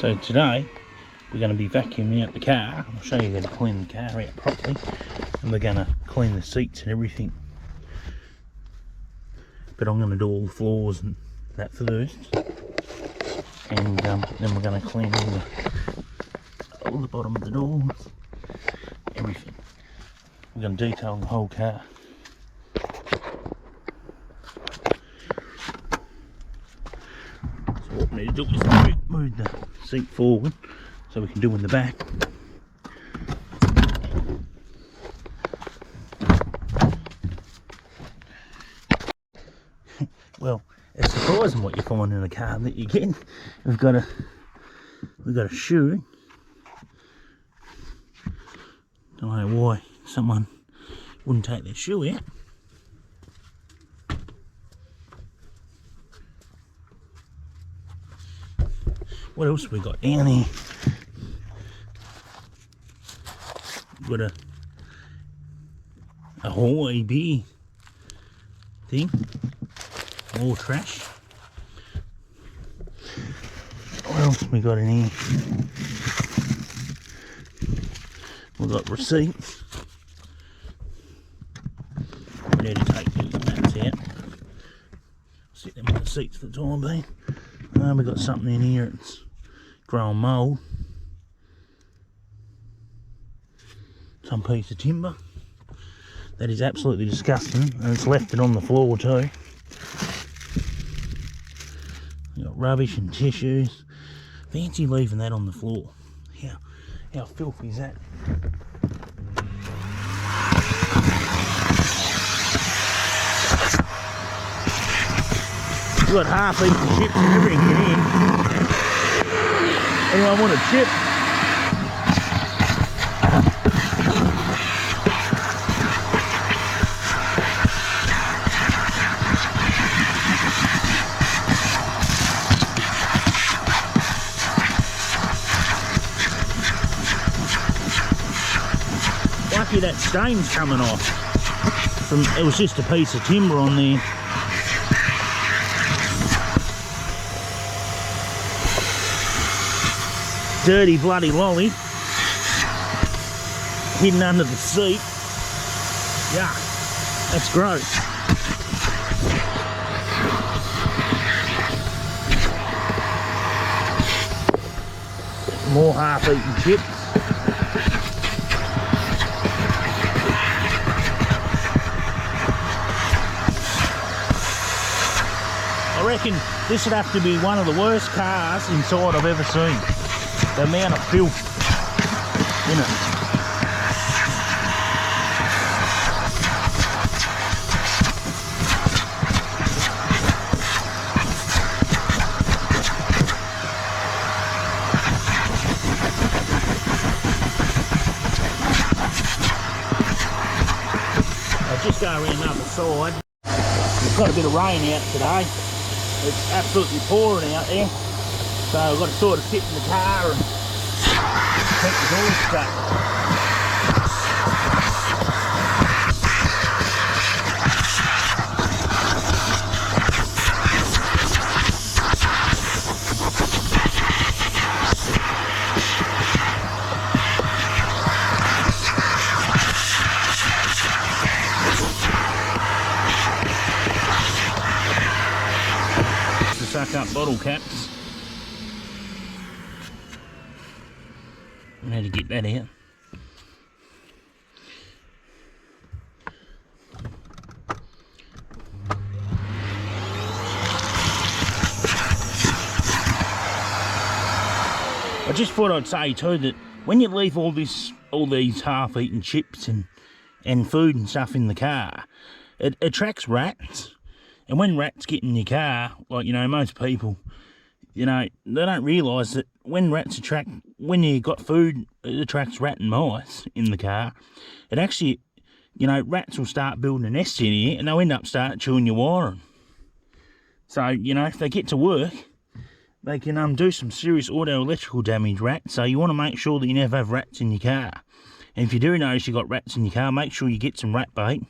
So today we're going to be vacuuming out the car. I'll show you how to clean the car out properly, and we're going to clean the seats and everything. But I'm going to do all the floors and that first, and then we're going to clean all the bottom of the doors, everything. We're going to detail the whole car. So what we need to do is move the seat forward so we can do in the back. Well, it's surprising what you find in a car that you get. We've got a shoe. Don't know why someone wouldn't take their shoe out. What else have we got down here? We've got a Hawaii beer thing. More trash. What else have we got in here? We've got receipts. We need to take these mats out. Sit them on the seats for the time being. We've got something in here. It's growing mould. Some piece of timber. That is absolutely disgusting, and it's left it on the floor too. You've got rubbish and tissues. Fancy leaving that on the floor. How filthy is that? We've got half-eaten chips and everything in here. Anyone want a chip? Lucky that stain's coming off. It was just a piece of timber on there. Dirty bloody lolly hidden under the seat. Yeah, that's gross. More half-eaten chips. I reckon this would have to be one of the worst cars inside I've ever seen. The amount of filth in it. I'll just go around the other side. We've got a bit of rain out today. It's absolutely pouring out there. So I've got to sort of sit in the car and keep the doors shut. To suck up bottle caps. I need to get that out. I just thought I'd say too that when you leave all these half-eaten chips and food and stuff in the car, it attracts rats. And when rats get in your car, like, you know, most people, you know, they don't realise that when you got food, it attracts rat and mice in the car. It actually, you know, rats will start building a nest in here and they'll end up chewing your wiring. So, you know, if they get to work, they can do some serious auto-electrical damage, rats. So you want to make sure that you never have rats in your car. And if you do notice you've got rats in your car, make sure you get some rat bait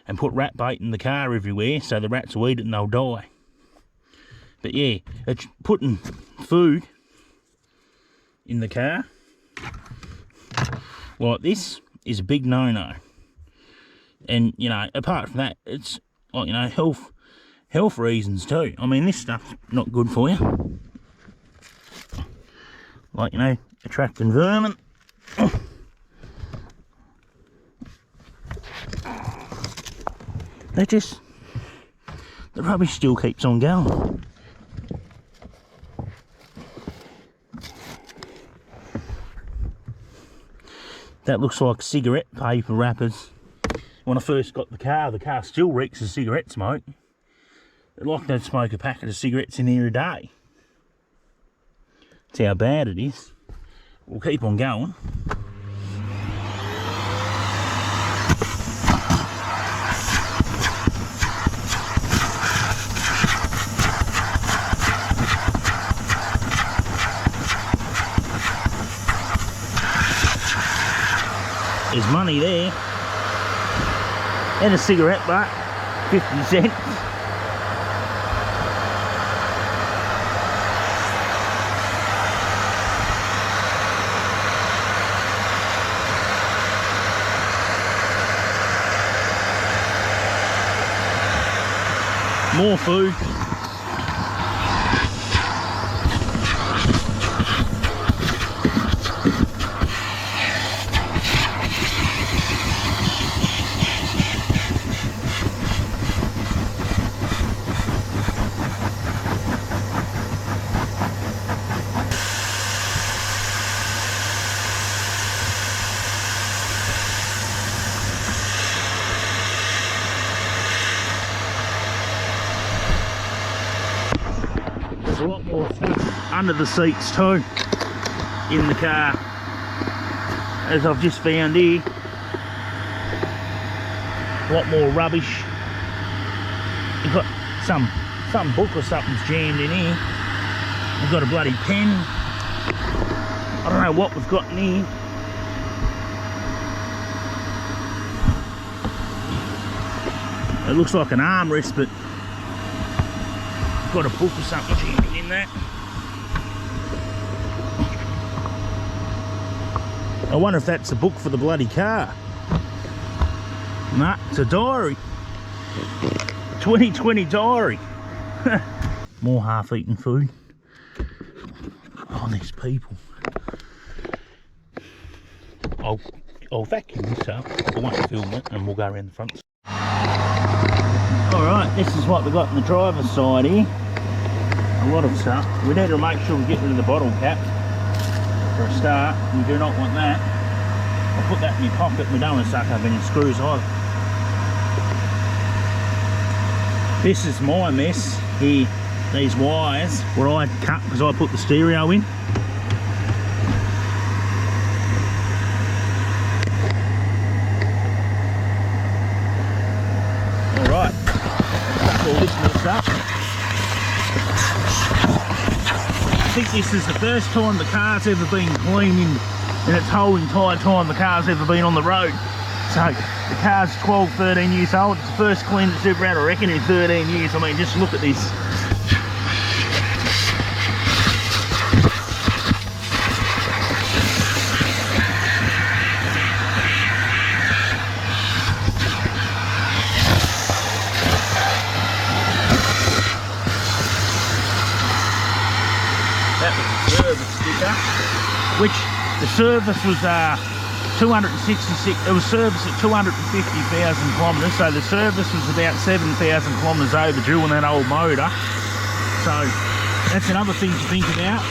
and put rat bait in the car everywhere so the rats will eat it and they'll die. But yeah, it's putting food in the car like this is a big no-no. And, you know, apart from that, it's, like, you know, health reasons too. I mean, this stuff's not good for you. Like, you know, attracting vermin. The rubbish still keeps on going. That looks like cigarette paper wrappers. When I first got the car still reeks of cigarette smoke. Like they'd smoke a packet of cigarettes in here a day. That's how bad it is. We'll keep on going. There's money there. And a cigarette butt, 50 cents. More food. There's a lot more stuff under the seats too in the car, as I've just found here. A lot more rubbish. You've got some book or something's jammed in here. We've got a bloody pen. I don't know what we've got in here. It looks like an armrest, but got a book or something jammed in there. I wonder if that's a book for the bloody car. Nah, it's a diary. 2020 diary. More half-eaten food. Oh, there's people. I'll vacuum this up. I won't film it, and we'll go around the front. Alright, this is what we've got on the driver's side here. A lot of stuff. We need to make sure we get rid of the bottle cap for a start. We do not want that. I'll put that in my pocket. We don't want to suck up any screws either. This is my mess here. These wires where I cut because I put the stereo in. Alright, suck all this mess up. I think this is the first time the car's ever been cleaned in its whole entire time the car's ever been on the road. So the car's 12, 13 years old. It's the first clean it's ever had, I reckon, in 13 years. I mean, just look at this. That was the service sticker, which the service was 266. It was serviced at 250,000 kilometres, so the service was about 7,000 kilometres overdue on that old motor. So that's another thing to think about.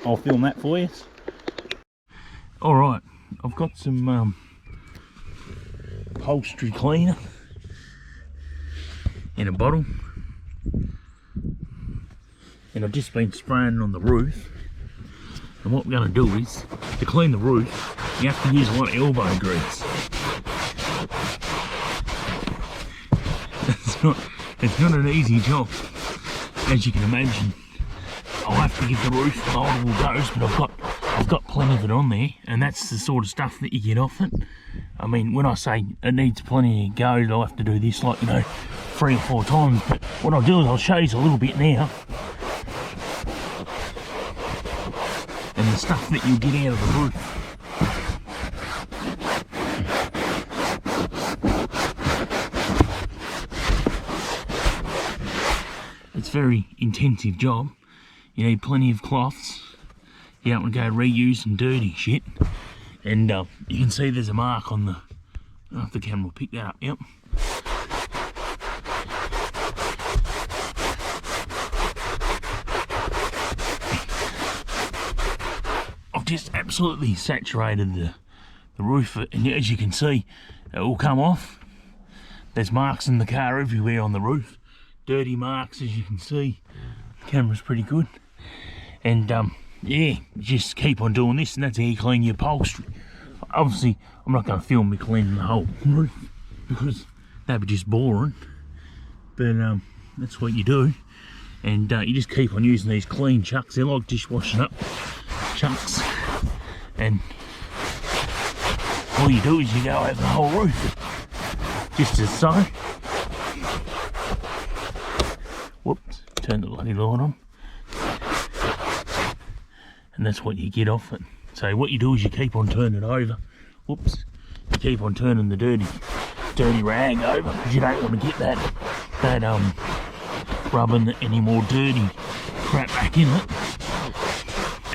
I'll film that for you. Alright, I've got some upholstery cleaner in a bottle, and I've just been spraying it on the roof. And what we're going to do is, to clean the roof, you have to use a lot of elbow grease. It's not an easy job, as you can imagine. I'll have to give the roof multiple goes, but I've got plenty of it on there, and that's the sort of stuff that you get off it. I mean, when I say it needs plenty of goes, I'll have to do this, like, you know, 3 or 4 times. But what I'll do is I'll show you a little bit now. And the stuff that you get out of the roof. It's a very intensive job. You need plenty of cloths. You don't want to go reuse some dirty shit. And you can see there's a mark on the, I don't know if the camera will pick that up, yep. I've just absolutely saturated the roof, and as you can see, it will come off. There's marks in the car everywhere on the roof. Dirty marks, as you can see. The camera's pretty good. And yeah, just keep on doing this, and that's how you clean your upholstery. Obviously, I'm not going to film me cleaning the whole roof, because that'd be just boring. But that's what you do. And you just keep on using these clean chucks. They're like dishwashing up chucks. And all you do is you go over the whole roof, just as so. Whoops, turn the bloody light on. And that's what you get off it. So what you do is you keep on turning it over. Whoops, you keep on turning the dirty rag over, because you don't want to get that rubbing any more dirty crap back in it.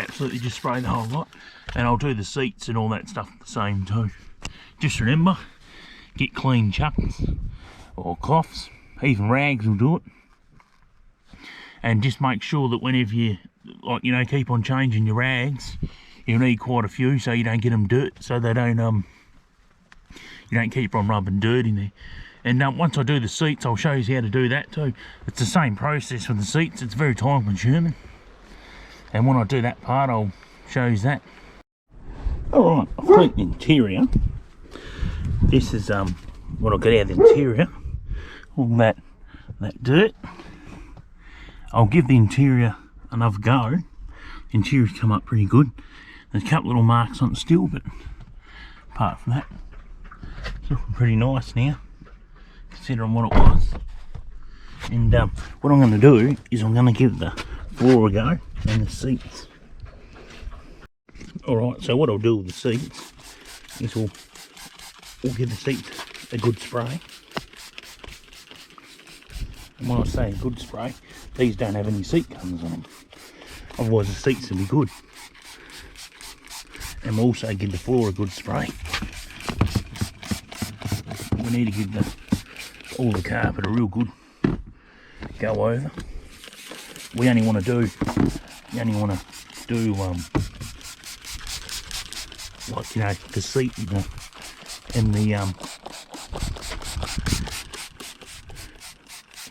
Absolutely just spray the whole lot. And I'll do the seats and all that stuff the same too. Just remember, get clean chucks or cloths, even rags will do it. And just make sure that whenever you, like, you know, keep on changing your rags, you need quite a few so you don't get them dirt, so they don't you don't keep on rubbing dirt in there. And once I do the seats, I'll show you how to do that too. It's the same process with the seats. It's very time consuming, and when I do that part, I'll show you that. Alright, I've cleaned the interior. This is what I'll get out of the interior. All that dirt. I'll give the interior another go. The interior's come up pretty good. There's a couple little marks on it still, but apart from that, it's looking pretty nice now, considering what it was. And what I'm going to do is I'm going to give the floor a go and the seats. Alright, so what I'll do with the seats is we'll give the seats a good spray. And when I say a good spray, these don't have any seat covers on them. Otherwise the seats will be good. And we'll also give the floor a good spray. We need to give all the carpet a real good go over. We only want to do like, you know, the seat and the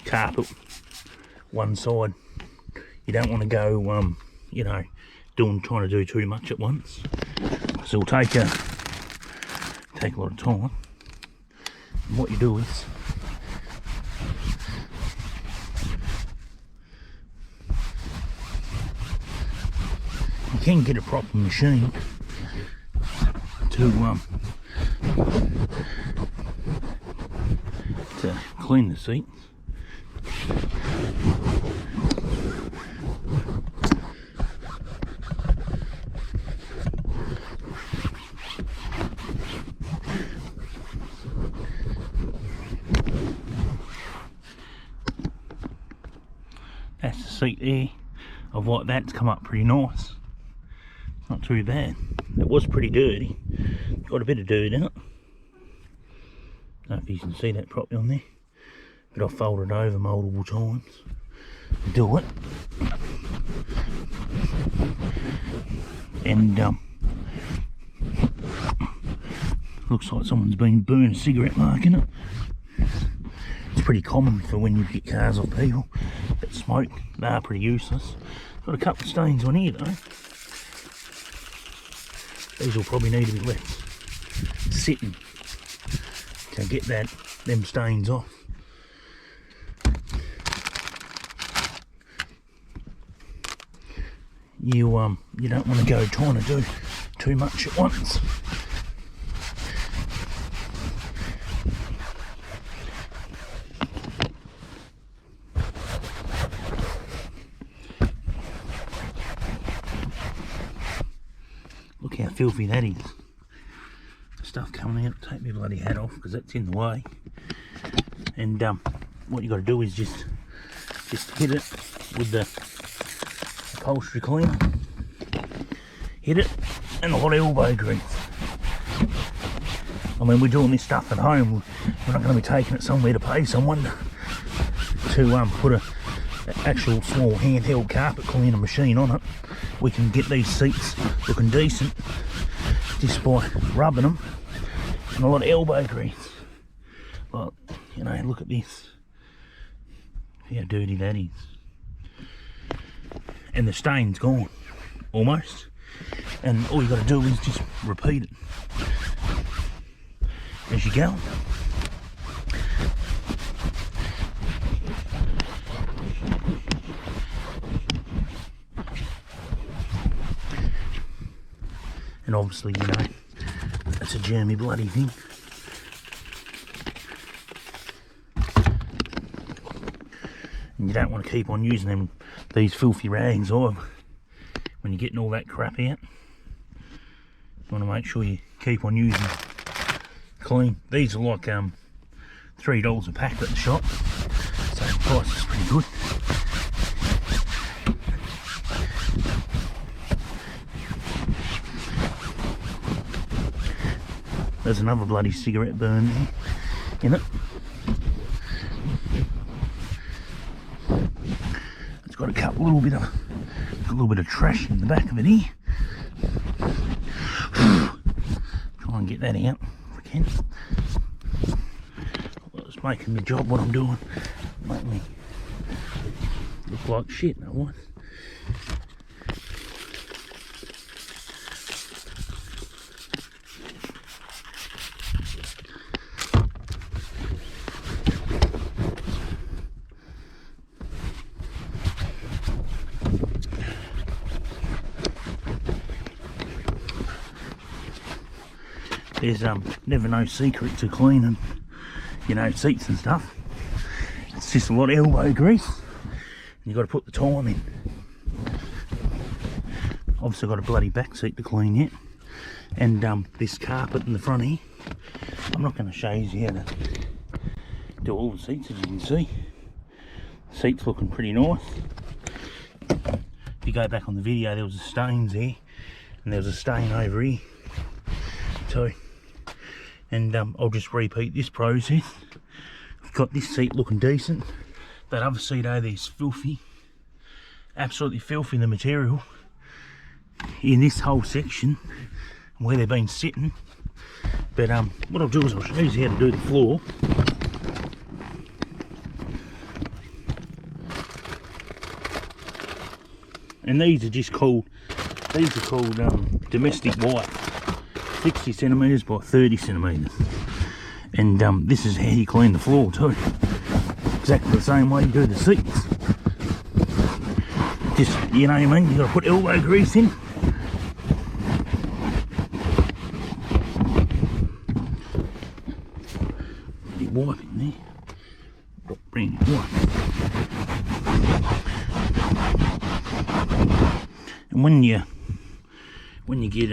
carpet one side. You don't want to go you know, trying to do too much at once, so it'll take a lot of time. And what you do is you can get a proper machine to clean the seats. That's the seat there. Of what that's come up pretty nice. It's not too bad. It was pretty dirty. Got a bit of dirt in it. Don't know if you can see that properly on there. But I've folded over multiple times to do it. And looks like someone's been burning a cigarette mark in it. It's pretty common for when you get cars off people that smoke. They are pretty useless. Got a couple of stains on here though. These will probably need to be left sitting to get them stains off. You don't want to go trying to do too much at once. Look how filthy that is. Stuff coming out. Take my bloody hat off because that's in the way. And what you got to do is just hit it with the upholstery cleaner. Hit it and a hot elbow grease. I mean, we're doing this stuff at home. We're not going to be taking it somewhere to pay someone to put an actual small handheld carpet cleaner machine on it. We can get these seats looking decent just by rubbing them and a lot of elbow grease. But you know, look at this. See how dirty that is. And the stain's gone almost, and all you got to do is just repeat it as you go. And obviously, you know, that's a germy bloody thing. And you don't want to keep on using these filthy rags either when you're getting all that crap out. You want to make sure you keep on using clean. These are like $3 a pack at the shop, so the price is pretty good. There's another bloody cigarette burn in it. It's got a little bit of trash in the back of it here. Try and get that out if I can. Well, it's making me job what I'm doing. Make me look like shit, no what? There's never no secret to cleaning, you know, seats and stuff. It's just a lot of elbow grease. You've got to put the time in. Obviously got a bloody back seat to clean yet. And this carpet in the front here. I'm not going to show you how to do all the seats, as you can see. The seat's looking pretty nice. If you go back on the video, there was stains there. And there was a stain over here too. And I'll just repeat this process. I've got this seat looking decent. That other seat over there is filthy. Absolutely filthy, the material. In this whole section, where they've been sitting. But what I'll do is I'll show you how to do the floor. And these are called domestic white. 60 centimetres by 30 centimetres. And this is how you clean the floor too. Exactly the same way you do the seats. Just, you know what I mean, you got to put elbow grease in. Put your wipe in there. Bring your wipe. And when you get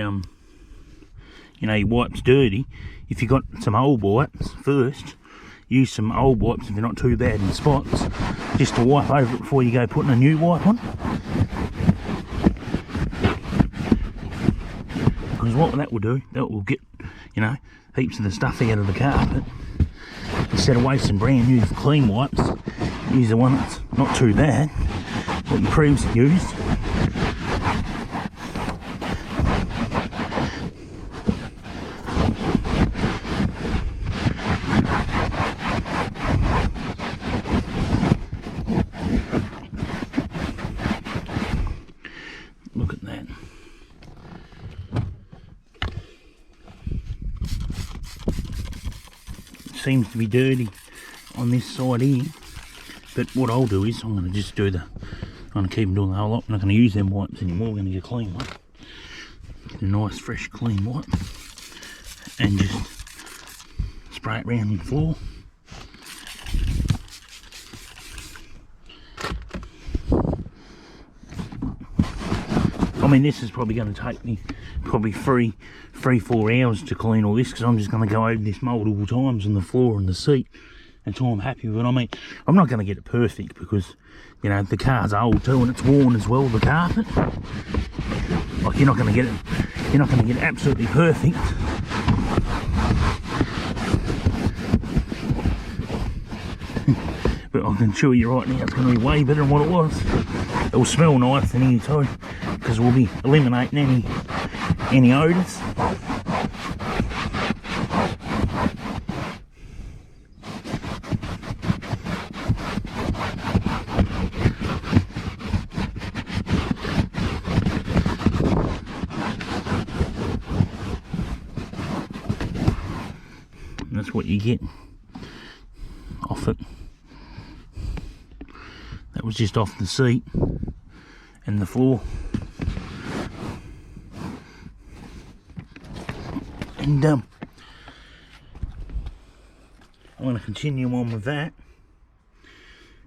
you know, your wipes dirty, if you've got some old wipes first, use some old wipes if they're not too bad in spots, just to wipe over it before you go putting a new wipe on. Because what that will do, that will get, you know, heaps of the stuff out of the carpet. Instead of wasting brand new clean wipes, use the one that's not too bad, what you previously used. Look at that. It seems to be dirty on this side here, but what I'll do is I'm going to just do the, I'm going to keep doing the whole lot. I'm not going to use them wipes anymore. We're going to get a clean one, get a nice fresh clean wipe, and just spray it around the floor. I mean, this is probably going to take me probably 3-4 hours to clean all this, because I'm just going to go over this multiple times on the floor and the seat until I'm happy with it. I mean, I'm not going to get it perfect because, you know, the car's old too and it's worn as well, the carpet. Like, you're not going to get it absolutely perfect. But I can assure you right now it's going to be way better than what it was. It will smell nice in here too, because we'll be eliminating any odours. That's what you get off it. That was just off the seat and the floor. And I'm going to continue on with that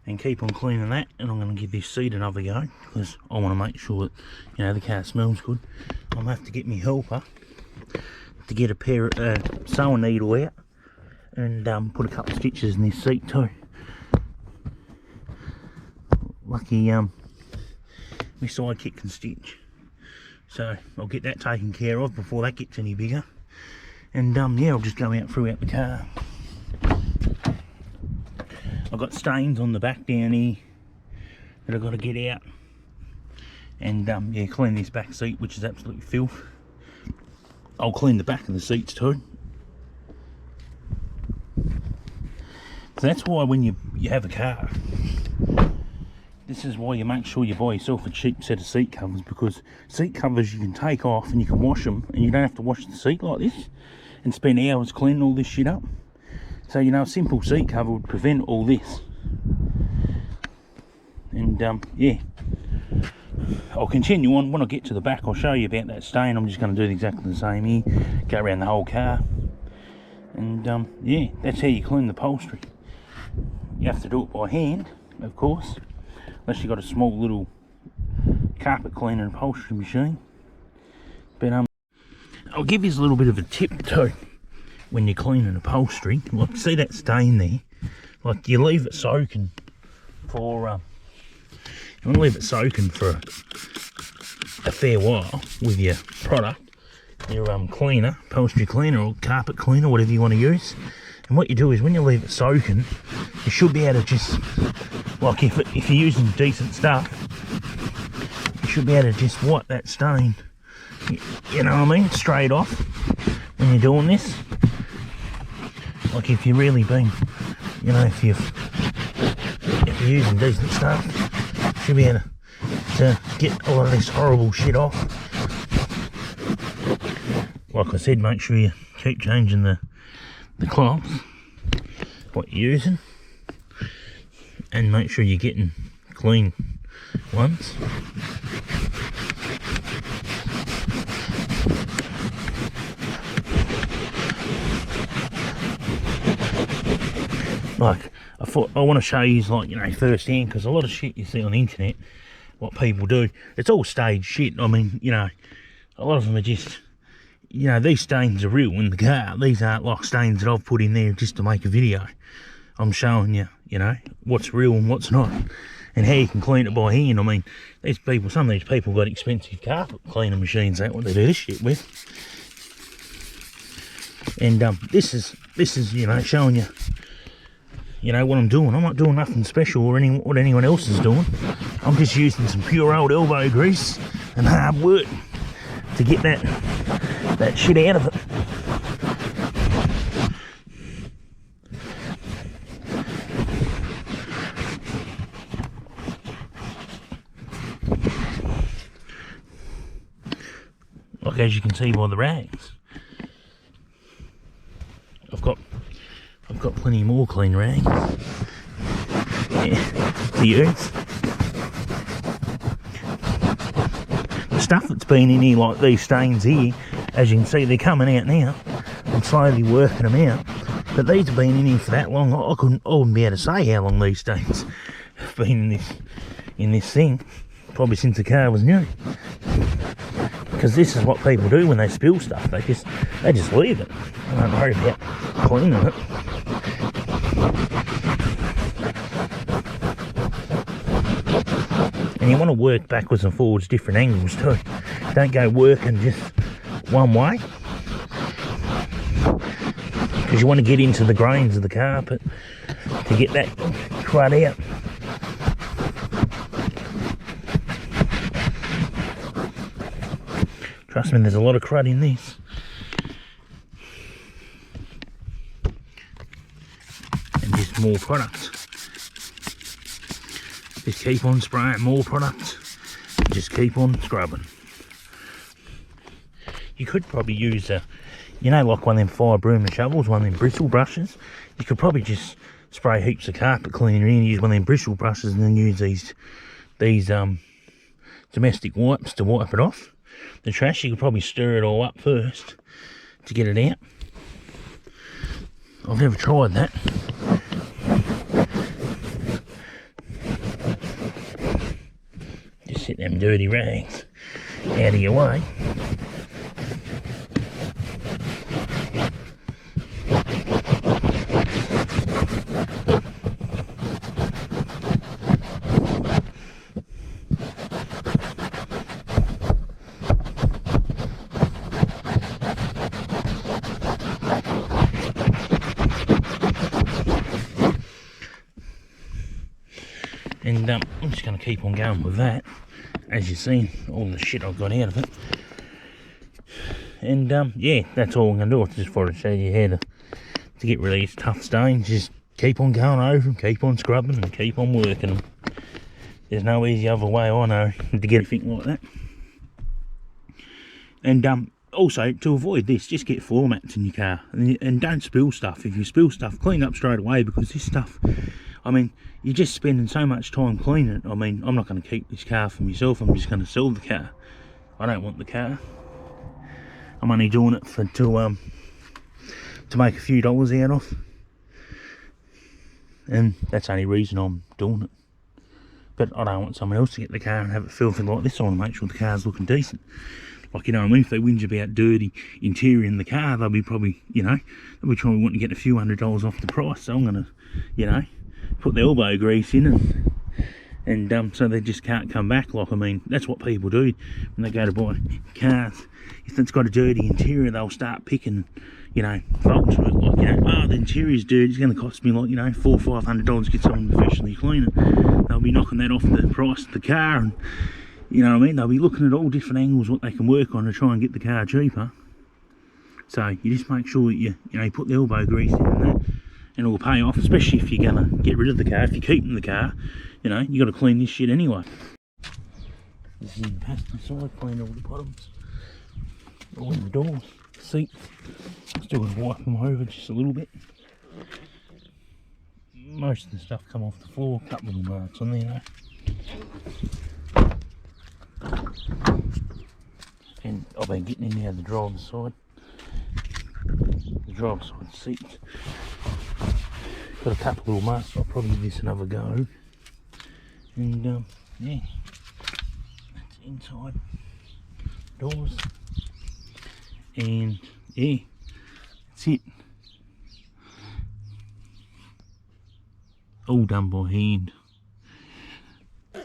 and keep on cleaning that, and I'm going to give this seat another go because I want to make sure that, you know, the car smells good. I'm going to have to get my helper to get a pair of sewing needle out and put a couple of stitches in this seat too. Lucky my sidekick can stitch, so I'll get that taken care of before that gets any bigger. And yeah, I'll just go out throughout the car. I've got stains on the back down here that I've got to get out, and yeah, clean this back seat, which is absolutely filth. I'll clean the back of the seats too. So that's why when you have a car, this is why you make sure you buy yourself a cheap set of seat covers, because seat covers you can take off and you can wash them, and you don't have to wash the seat like this and spend hours cleaning all this shit up. So, you know, a simple seat cover would prevent all this. And yeah, I'll continue on. When I get to the back, I'll show you about that stain. I'm just going to do exactly the same here, go around the whole car. And yeah, that's how you clean the upholstery. You have to do it by hand, of course, unless you've got a small little carpet cleaner and upholstery machine. But I'll give you a little bit of a tip too when you're cleaning upholstery. Like, see that stain there? Like, you leave it soaking for you want to leave it soaking for a fair while with your product, your cleaner, upholstery cleaner or carpet cleaner, whatever you want to use. And what you do is when you leave it soaking, you should be able to just, like, if you're using decent stuff, you should be able to just wipe that stain, you know what I mean, straight off when you're doing this. Like, if you're really being, you know, if you're using decent stuff, you should be able to get a lot of this horrible shit off. Like I said, make sure you keep changing the cloths, what you're using, and make sure you're getting clean ones. Like, I thought I want to show you, like, you know, firsthand, because a lot of shit you see on the internet, what people do, it's all staged shit. I mean, you know, a lot of them are just, you know, these stains are real in the car. These aren't like stains that I've put in there just to make a video. I'm showing you, you know, what's real and what's not, and how you can clean it by hand. I mean, these people, some of these people got expensive carpet cleaner machines. That's what they do this shit with. And this is, you know, showing you, you know, what I'm doing. I'm not doing nothing special or what anyone else is doing. I'm just using some pure old elbow grease and hard work to get that shit out of it. Like, as you can see by the rags, I've got plenty more clean rags. Yeah, to use. The stuff that's been in here, like these stains here, as you can see, they're coming out now. I'm slowly working them out. But these have been in here for that long. I wouldn't be able to say how long these stains have been in this thing. Probably since the car was new. Because this is what people do when they spill stuff. They just leave it. They don't worry about cleaning it. And you want to work backwards and forwards, different angles too. Don't go working just one way. Because you want to get into the grains of the carpet to get that crud out. Trust me, there's a lot of crud in this. And just more product. Just keep on spraying more product. Just keep on scrubbing. You could probably use like one of them fire broom and shovels, one of them bristle brushes. You could probably just spray heaps of carpet cleaner in, use one of them bristle brushes, and then use these domestic wipes to wipe it off. The trash, you could probably stir it all up first to get it out. I've never tried that. Just set them dirty rags out of your way. And I'm just going to keep on going with that. As you've seen, all the shit I've got out of it. And yeah, that's all I'm going to do. I just thought I'd show you how to get rid of these tough stains. Just keep on going over them, keep on scrubbing and keep on working them. There's no easy other way, I know, to get anything like that. And also, to avoid this, just get floor mats in your car. And don't spill stuff. If you spill stuff, clean up straight away, because this stuff, I mean, you're just spending so much time cleaning it. I mean, I'm not going to keep this car for myself. I'm just going to sell the car. I don't want the car. I'm only doing it to make a few dollars out of. And that's the only reason I'm doing it. But I don't want someone else to get the car and have it filthy like this. I want to make sure the car's looking decent. Like, you know what I mean? If they whinge about dirty interior in the car, they'll be probably, they'll be trying wanting to get a few $100s off the price. So I'm going to, put the elbow grease in and so they just can't come back. Like, I mean, that's what people do when they go to buy cars. If it's got a dirty interior, they'll start picking, faults with it. Like, the interior's dirty, it's going to cost me like, $400 or $500 to get someone to professionally clean it. They'll be knocking that off the price of the car, and you know what I mean? They'll be looking at all different angles what they can work on to try and get the car cheaper. So you just make sure that you put the elbow grease in and that, and it will pay off, especially if you're going to get rid of the car. If you're keeping the car, you got to clean this shit anyway. This is the passenger side, clean all the bottoms, all the doors, seats. Still got to wipe them over just a little bit. Most of the stuff come off the floor, a couple of little marks on there though. And I've been getting in out of the driver's side. The driver's side seats. Got a couple of little marks, I'll probably give this another go. And yeah, that's inside doors. And yeah, that's it. All done by hand.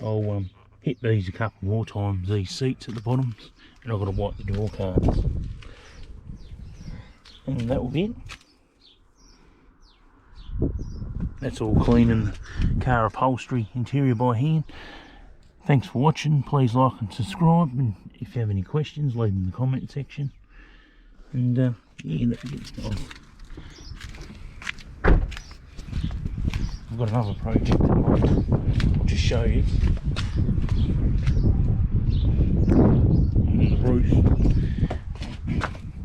I'll hit these a couple more times, these seats at the bottoms, and I've got to wipe the door cards. And that will be it. That's all cleaning the car upholstery interior by hand. Thanks for watching. Please like and subscribe, and if you have any questions, leave them in the comment section. And yeah, let's get started. I've got another project in mind. I'll just show you. On the roof.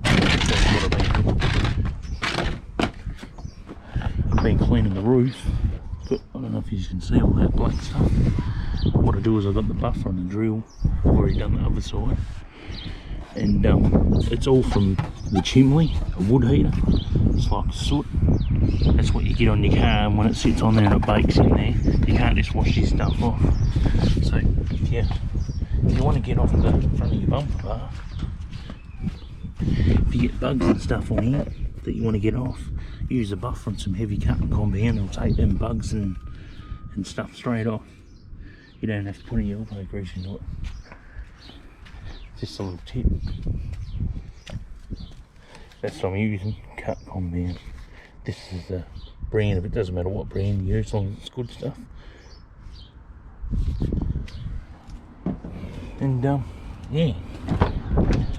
That's what I've been cleaning the roof. But I don't know if you can see all that black stuff. What I do is I've got the buffer on the drill. I've already done the other side. And it's all from the chimney, a wood heater. It's like soot. That's what you get on your car, and when it sits on there and it bakes in there, you can't just wash this stuff off. So if you want to get off the front of your bumper bar, if you get bugs and stuff on here that you want to get off, use a buffer and some heavy cutting compound. It'll take them bugs and stuff straight off. You don't have to put any elbow grease into it. Just a little tip. That's what I'm using, cut compound. This is the brand of it. Doesn't matter what brand you use, as long as it's good stuff. And yeah,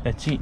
that's it.